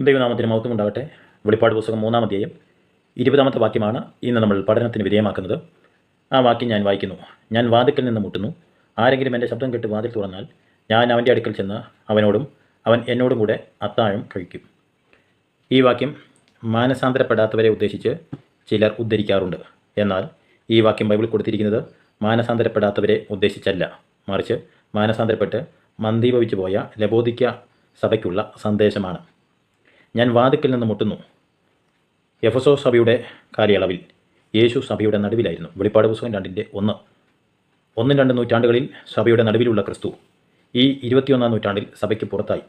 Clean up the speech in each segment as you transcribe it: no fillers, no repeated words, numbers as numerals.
ദൈവനാമത്തിന് മഹത്വം ഉണ്ടാകട്ടെ. വെളിപ്പാട് പുസ്തകം 3-ാം അധ്യായം 20-ാമത്തെ വാക്യമാണ് ഇന്ന് നമ്മൾ പഠനത്തിന് വിധേയമാക്കുന്നത്. ആ വാക്യം ഞാൻ വായിക്കുന്നു. ഞാൻ വാതിൽക്കൽ നിന്ന് മുട്ടുന്നു. ആരെങ്കിലും എൻ്റെ ശബ്ദം കേട്ട് വാതിൽ തുറന്നാൽ ഞാൻ അവൻ്റെ അടുക്കൽ ചെന്ന് അവനോടും അവൻ എന്നോടും കൂടെ അത്താഴം കഴിക്കും. ഈ വാക്യം മാനസാന്തരപ്പെടാത്തവരെ ഉദ്ദേശിച്ച് ചിലർ ഉദ്ധരിക്കാറുണ്ട്. എന്നാൽ ഈ വാക്യം ബൈബിളിൽ കൊടുത്തിരിക്കുന്നത് മാനസാന്തരപ്പെടാത്തവരെ ഉദ്ദേശിച്ചല്ല, മറിച്ച് മാനസാന്തരപ്പെട്ട് മന്ദീഭവിച്ചു പോയ ലബോദിക്ക സഭയ്ക്കുള്ള സന്ദേശമാണ്. ഞാൻ വാതിൽക്കൽ നിന്ന് മുട്ടുന്നു. എഫെസോസ് സഭയുടെ കാലയളവിൽ യേശു സഭയുടെ നടുവിലായിരുന്നു. വെളിപ്പാട് പുസ്തകം 2:1. 1-2 നൂറ്റാണ്ടുകളിൽ സഭയുടെ നടുവിലുള്ള ക്രിസ്തു ഈ 21-ാം നൂറ്റാണ്ടിൽ സഭയ്ക്ക് പുറത്തായി.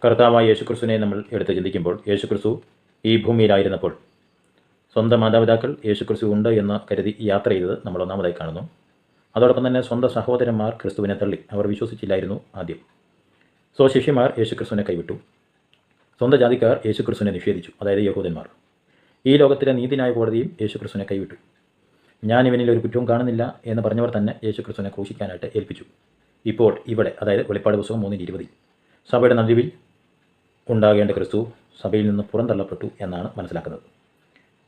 കർത്താവായ യേശുക്രിസ്തുവിനെ നമ്മൾ എടുത്ത് ചിന്തിക്കുമ്പോൾ, യേശുക്രിസ്തു ഈ ഭൂമിയിലായിരുന്നപ്പോൾ സ്വന്തം മാതാപിതാക്കൾ യേശുക്രിസ്തു ഉണ്ട് എന്ന് കരുതി യാത്ര ചെയ്തത് നമ്മൾ ഒന്നാമതായി കാണുന്നു. അതോടൊപ്പം തന്നെ സ്വന്തം സഹോദരന്മാർ ക്രിസ്തുവിനെ തള്ളി. അവർ വിശ്വസിച്ചില്ലായിരുന്നു ആദ്യം. ശിഷ്യന്മാർ യേശുക്രിസ്തുവിനെ കൈവിട്ടു. സ്വന്തം ജാതിക്കാർ യേശുക്രിസ്തുവിനെ നിഷേധിച്ചു, അതായത് യഹൂദന്മാർ. ഈ ലോകത്തിലെ നീതിന്യായ കോടതിയും യേശുക്രിസ്തുവിനെ കൈവിട്ടു. ഞാൻ ഇവനിൽ ഒരു കുറ്റവും കാണുന്നില്ല എന്ന് പറഞ്ഞവർ തന്നെ യേശുക്രിസ്തുവിനെ ക്രൂശിക്കാനായിട്ട് ഏൽപ്പിച്ചു. ഇപ്പോൾ ഇവിടെ, അതായത് വെളിപ്പാട് പുസ്തകം 3:20, സഭയുടെ നടുവിൽ ഉണ്ടാകേണ്ട ക്രിസ്തു സഭയിൽ നിന്ന് പുറന്തള്ളപ്പെട്ടു എന്നാണ് മനസ്സിലാക്കുന്നത്.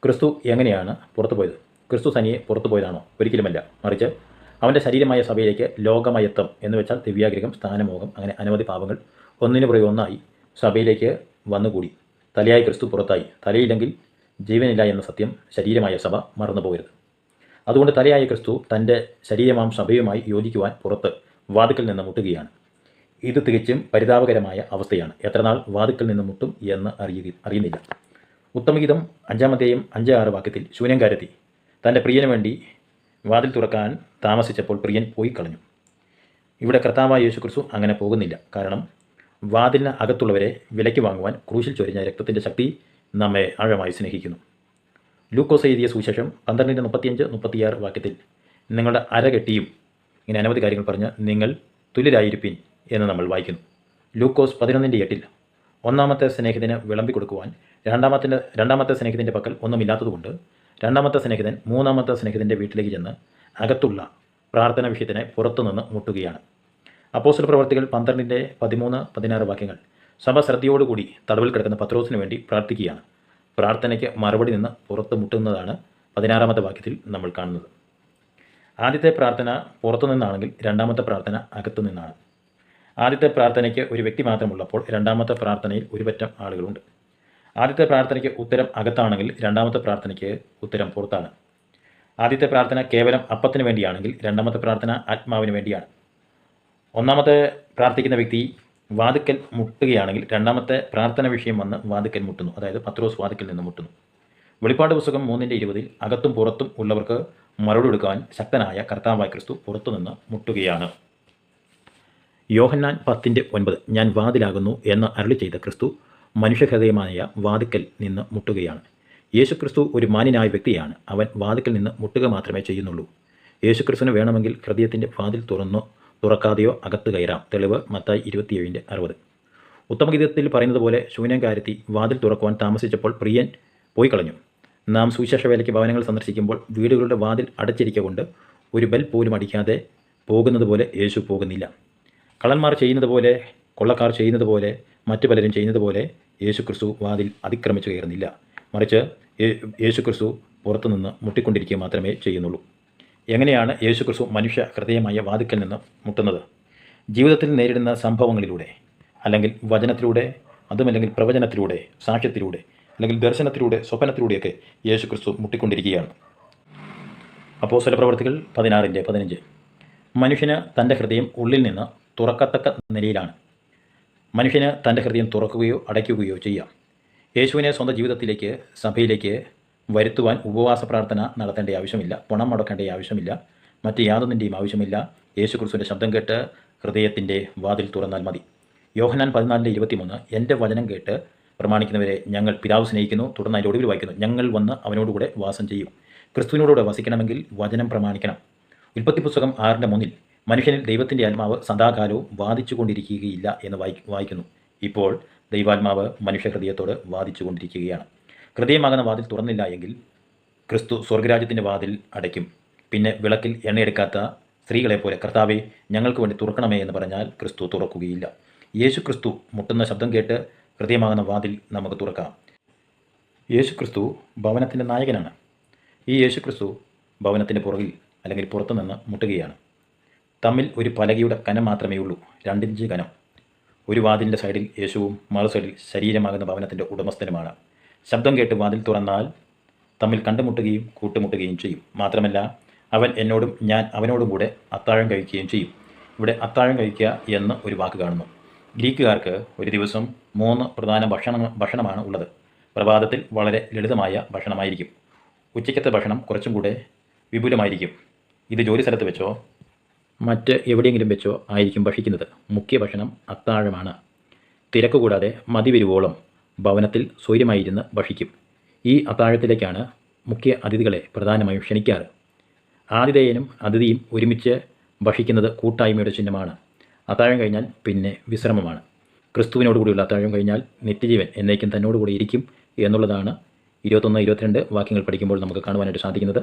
ക്രിസ്തു എങ്ങനെയാണ് പുറത്തു പോയത്? ക്രിസ്തു തനിയെ പുറത്തു പോയതാണോ? ഒരിക്കലുമല്ല. മറിച്ച് അവൻ്റെ ശരീരമായ സഭയിലേക്ക് ലോകമയത്വം എന്ന് വെച്ചാൽ ദിവ്യാഗ്രഹം, സ്ഥാനമോഹം, അങ്ങനെ അനവധി പാപങ്ങൾ ഒന്നിനു പുറകെ ഒന്നായി സഭയിലേക്ക് വന്നുകൂടി. തലയായി ക്രിസ്തു പുറത്തായി. തലയില്ലെങ്കിൽ ജീവനില്ല എന്ന സത്യം ശരീരമായ സഭ മറന്നു പോകരുത്. അതുകൊണ്ട് തലയായ ക്രിസ്തു തൻ്റെ ശരീരമാം സഭയുമായി യോജിക്കുവാൻ പുറത്ത് വാതിൽക്കൽ നിന്ന് മുട്ടുകയാണ്. ഇത് തികച്ചും പരിതാപകരമായ അവസ്ഥയാണ്. എത്രനാൾ വാതിൽക്കൽ നിന്ന് മുട്ടും എന്ന് അറിയുന്നില്ല. ഉത്തമഗീതം 5-ാം അധ്യായം 5-6 വാക്യത്തിൽ ശൂന്യംകാരത്തി തൻ്റെ പ്രിയന് വേണ്ടി വാതിൽ തുറക്കാൻ താമസിച്ചപ്പോൾ പ്രിയൻ പോയി കളഞ്ഞു. ഇവിടെ കർത്താവായ യേശുക്രിസ്തു അങ്ങനെ പോകുന്നില്ല. കാരണം വാതിലിന് അകത്തുള്ളവരെ വിലയ്ക്ക് വാങ്ങുവാൻ ക്രൂശിൽ ചൊരിഞ്ഞ രക്തത്തിൻ്റെ ശക്തി നമ്മെ ആഴമായി സ്നേഹിക്കുന്നു. ലൂക്കോസ് എഴുതിയ സുവിശേഷം 12:35-36 വാക്യത്തിൽ നിങ്ങളുടെ അരകെട്ടിയും ഇങ്ങനെ അനവധി കാര്യങ്ങൾ പറഞ്ഞ് നിങ്ങൾ തുല്യരായിരിപ്പിൻ എന്ന് നമ്മൾ വായിക്കുന്നു. ലൂക്കോസ് 11:8 ഒന്നാമത്തെ സ്നേഹിതന് വിളമ്പി കൊടുക്കുവാൻ രണ്ടാമത്തെ സ്നേഹിതൻ്റെ പക്കൽ ഒന്നുമില്ലാത്തതുകൊണ്ട് രണ്ടാമത്തെ സ്നേഹിതൻ മൂന്നാമത്തെ സ്നേഹിതൻ്റെ വീട്ടിലേക്ക് ചെന്ന് അകത്തുള്ള പ്രാർത്ഥന വിഷയത്തിനെ പുറത്തുനിന്ന് മുട്ടുകയാണ്. അപ്പോസ്തല പ്രവർത്തികൾ 12:13-16 വാക്യങ്ങൾ സഭ ശ്രദ്ധയോടുകൂടി തടവിൽ കിടക്കുന്ന പത്രോസിന് വേണ്ടി പ്രാർത്ഥിക്കുകയാണ്. പ്രാർത്ഥനയ്ക്ക് മറുപടി നിന്ന് പുറത്ത് മുട്ടുന്നതാണ് 16-ാമത്തെ വാക്യത്തിൽ നമ്മൾ കാണുന്നത്. ആദ്യത്തെ പ്രാർത്ഥന പുറത്തു നിന്നാണെങ്കിൽ രണ്ടാമത്തെ പ്രാർത്ഥന അകത്തു നിന്നാണ്. ആദ്യത്തെ പ്രാർത്ഥനയ്ക്ക് ഒരു വ്യക്തി മാത്രമുള്ളപ്പോൾ രണ്ടാമത്തെ പ്രാർത്ഥനയിൽ ഒരുപറ്റം ആളുകളുണ്ട്. ആദ്യത്തെ പ്രാർത്ഥനയ്ക്ക് ഉത്തരം അകത്താണെങ്കിൽ രണ്ടാമത്തെ പ്രാർത്ഥനയ്ക്ക് ഉത്തരം പുറത്താണ്. ആദ്യത്തെ പ്രാർത്ഥന കേവലം അപ്പത്തിന് വേണ്ടിയാണെങ്കിൽ രണ്ടാമത്തെ പ്രാർത്ഥന ആത്മാവിന് വേണ്ടിയാണ്. ഒന്നാമത്തെ പ്രാർത്ഥിക്കുന്ന വ്യക്തി വാതിക്കൽ മുട്ടുകയാണെങ്കിൽ രണ്ടാമത്തെ പ്രാർത്ഥന വിഷയം വന്ന് വാതിക്കൽ മുട്ടുന്നു, അതായത് പത്രോസ് വാതിക്കൽ നിന്ന് മുട്ടുന്നു. വെളിപ്പാട് പുസ്തകം 3:20 അകത്തും പുറത്തും ഉള്ളവർക്ക് മറുപടി കൊടുക്കാൻ ശക്തനായ കർത്താവായ ക്രിസ്തു പുറത്തുനിന്ന് മുട്ടുകയാണ്. യോഹന്നാൻ 10:9 ഞാൻ വാതിലാകുന്നു എന്ന് അരുളി ചെയ്ത ക്രിസ്തു മനുഷ്യഹൃദയമായ വാതിക്കൽ നിന്ന് മുട്ടുകയാണ്. യേശുക്രിസ്തു ഒരു മാന്യനായ വ്യക്തിയാണ്. അവൻ വാതിക്കൽ നിന്ന് മുട്ടുക മാത്രമേ ചെയ്യുന്നുള്ളൂ. യേശുക്രിസ്തുവിന് വേണമെങ്കിൽ ഹൃദയത്തിൻ്റെ വാതിൽ തുറക്കാതെയോ അകത്ത് കയറാം. തെളിവ് മത്തായി 27:60. ഉത്തമഗീതത്തിൽ പറയുന്നത് പോലെ ശൂന്യംകാരത്തി വാതിൽ തുറക്കുവാൻ താമസിച്ചപ്പോൾ പ്രിയൻ പോയി കളഞ്ഞു. നാം സുവിശേഷ വേലയ്ക്ക് ഭവനങ്ങൾ സന്ദർശിക്കുമ്പോൾ വീടുകളുടെ വാതിൽ അടച്ചിരിക്കൊണ്ട് ഒരു ബെൽ പോലും അടിക്കാതെ പോകുന്നത് പോലെ യേശു പോകുന്നില്ല. കള്ളന്മാർ ചെയ്യുന്നത് പോലെ, കൊള്ളക്കാർ ചെയ്യുന്നത് പോലെ, മറ്റു പലരും ചെയ്യുന്നത് പോലെ യേശുക്രിസ്തു വാതിൽ അതിക്രമിച്ചു കയറുന്നില്ല. മറിച്ച് യേശുക്രിസ്തു പുറത്തുനിന്ന് മുട്ടിക്കൊണ്ടിരിക്കുക മാത്രമേ ചെയ്യുന്നുള്ളൂ. എങ്ങനെയാണ് യേശുക്രിസ്തു മനുഷ്യ ഹൃദയമായ വാതിക്കൽ നിന്ന് മുട്ടുന്നത്? ജീവിതത്തിൽ നേരിടുന്ന സംഭവങ്ങളിലൂടെ, അല്ലെങ്കിൽ വചനത്തിലൂടെ, അതുമല്ലെങ്കിൽ പ്രവചനത്തിലൂടെ, സാക്ഷ്യത്തിലൂടെ, അല്ലെങ്കിൽ ദർശനത്തിലൂടെ, സ്വപ്നത്തിലൂടെയൊക്കെ യേശുക്രിസ്തു മുട്ടിക്കൊണ്ടിരിക്കുകയാണ്. അപ്പോസ്തല പ്രവർത്തികൾ 16:15 മനുഷ്യന് തൻ്റെ ഹൃദയം ഉള്ളിൽ നിന്ന് തുറക്കത്തക്ക നിലയിലാണ്. മനുഷ്യന് തൻ്റെ ഹൃദയം തുറക്കുകയോ അടയ്ക്കുകയോ ചെയ്യാം. യേശുവിനെ സ്വന്തം ജീവിതത്തിലേക്ക്, സഭയിലേക്ക് വരുത്തുവാൻ ഉപവാസ പ്രാർത്ഥന നടത്തേണ്ട ആവശ്യമില്ല. പണം മുടക്കേണ്ട ആവശ്യമില്ല. മറ്റ് യാതൊന്നിൻ്റെയും ആവശ്യമില്ല. യേശുക്രിസ്തുവിൻ്റെ ശബ്ദം കേട്ട് ഹൃദയത്തിൻ്റെ വാതിൽ തുറന്നാൽ മതി. യോഹന്നാൻ 14:23 എൻ്റെ വചനം കേട്ട് പ്രമാണിക്കുന്നവരെ ഞങ്ങൾ പിതാവ് സ്നേഹിക്കുന്നു. തുടർന്ന് അതിൻ്റെ ഒടുവിൽ വായിക്കുന്നു, ഞങ്ങൾ വന്ന് അവനോടുകൂടെ വാസം ചെയ്യും. ക്രിസ്തുവിനോടുകൂടെ വസിക്കണമെങ്കിൽ വചനം പ്രമാണിക്കണം. ഉൽപ്പത്തി പുസ്തകം 6:3 മനുഷ്യനിൽ ദൈവത്തിൻ്റെ ആത്മാവ് സദാകാലവും വാദിച്ചു കൊണ്ടിരിക്കുകയില്ല എന്ന് വായിക്കുന്നു. ഇപ്പോൾ ദൈവാത്മാവ് മനുഷ്യഹൃദയത്തോട് വാദിച്ചു കൊണ്ടിരിക്കുകയാണ്. ഹൃദയമാകുന്ന വാതിൽ തുറന്നില്ല എങ്കിൽ ക്രിസ്തു സ്വർഗരാജ്യത്തിൻ്റെ വാതിൽ അടയ്ക്കും. പിന്നെ വിളക്കിൽ എണ്ണയെടുക്കാത്ത സ്ത്രീകളെപ്പോലെ കർത്താവെ ഞങ്ങൾക്ക് വേണ്ടി തുറക്കണമേ എന്ന് പറഞ്ഞാൽ ക്രിസ്തു തുറക്കുകയില്ല. യേശു ക്രിസ്തു മുട്ടുന്ന ശബ്ദം കേട്ട് ഹൃദയമാകുന്ന വാതിൽ നമുക്ക് തുറക്കാം. യേശുക്രിസ്തു ഭവനത്തിൻ്റെ നായകനാണ്. ഈ യേശുക്രിസ്തു ഭവനത്തിൻ്റെ പുറകിൽ അല്ലെങ്കിൽ പുറത്തു നിന്ന് മുട്ടുകയാണ്. തമ്മിൽ ഒരു പലകയുടെ കനം മാത്രമേ ഉള്ളൂ, 2 ഇഞ്ച് കനം. ഒരു വാതിലിൻ്റെ സൈഡിൽ യേശുവും മറു സൈഡിൽ ശരീരമാകുന്ന ഭവനത്തിൻ്റെ ഉടമസ്ഥനുമാണ്. ശബ്ദം കേട്ട് വാതിൽ തുറന്നാൽ തമ്മിൽ കണ്ടുമുട്ടുകയും കൂട്ടുമുട്ടുകയും ചെയ്യും. മാത്രമല്ല, അവൻ എന്നോടും ഞാൻ അവനോടും കൂടെ അത്താഴം കഴിക്കുകയും ചെയ്യും. ഇവിടെ അത്താഴം കഴിക്കുക എന്ന് ഒരു വാക്ക് കാണുന്നു. ഗ്രീക്കുകാർക്ക് ഒരു ദിവസം 3 പ്രധാന ഭക്ഷണമാണ് ഉള്ളത്. പ്രഭാതത്തിൽ വളരെ ലളിതമായ ഭക്ഷണമായിരിക്കും. ഉച്ചയ്ക്കത്തെ ഭക്ഷണം കുറച്ചും കൂടെ വിപുലമായിരിക്കും. ഇത് ജോലി സ്ഥലത്ത് വെച്ചോ മറ്റ് എവിടെയെങ്കിലും വെച്ചോ ആയിരിക്കും ഭക്ഷിക്കുന്നത്. മുഖ്യ ഭക്ഷണം അത്താഴമാണ്. തിരക്ക് കൂടാതെ മതി വരുവോളം ഭവനത്തിൽ സ്വൈര്യമായിരുന്ന് ഭക്ഷിക്കും. ഈ അത്താഴത്തിലേക്കാണ് മുഖ്യ അതിഥികളെ പ്രധാനമായും ക്ഷണിക്കാറ്. ആതിഥേയനും അതിഥിയും ഒരുമിച്ച് ഭക്ഷിക്കുന്നത് കൂട്ടായ്മയുടെ ചിഹ്നമാണ്. അത്താഴം കഴിഞ്ഞാൽ പിന്നെ വിശ്രമമാണ്. ക്രിസ്തുവിനോടുകൂടിയുള്ള അത്താഴം കഴിഞ്ഞാൽ നിത്യജീവൻ എന്നേക്കും തന്നോടുകൂടി ഇരിക്കും എന്നുള്ളതാണ് 21-22 വാക്യങ്ങൾ പഠിക്കുമ്പോൾ നമുക്ക് കാണുവാനായിട്ട് സാധിക്കുന്നത്.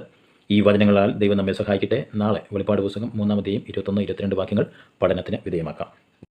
ഈ വചനങ്ങളാൽ ദൈവം നമ്മെ സഹായിക്കട്ടെ. നാളെ വെളിപ്പാട് പുസ്തകം 3-ാം അധ്യായം 21-22 വാക്യങ്ങൾ പഠനത്തിന് വിധേയമാക്കാം.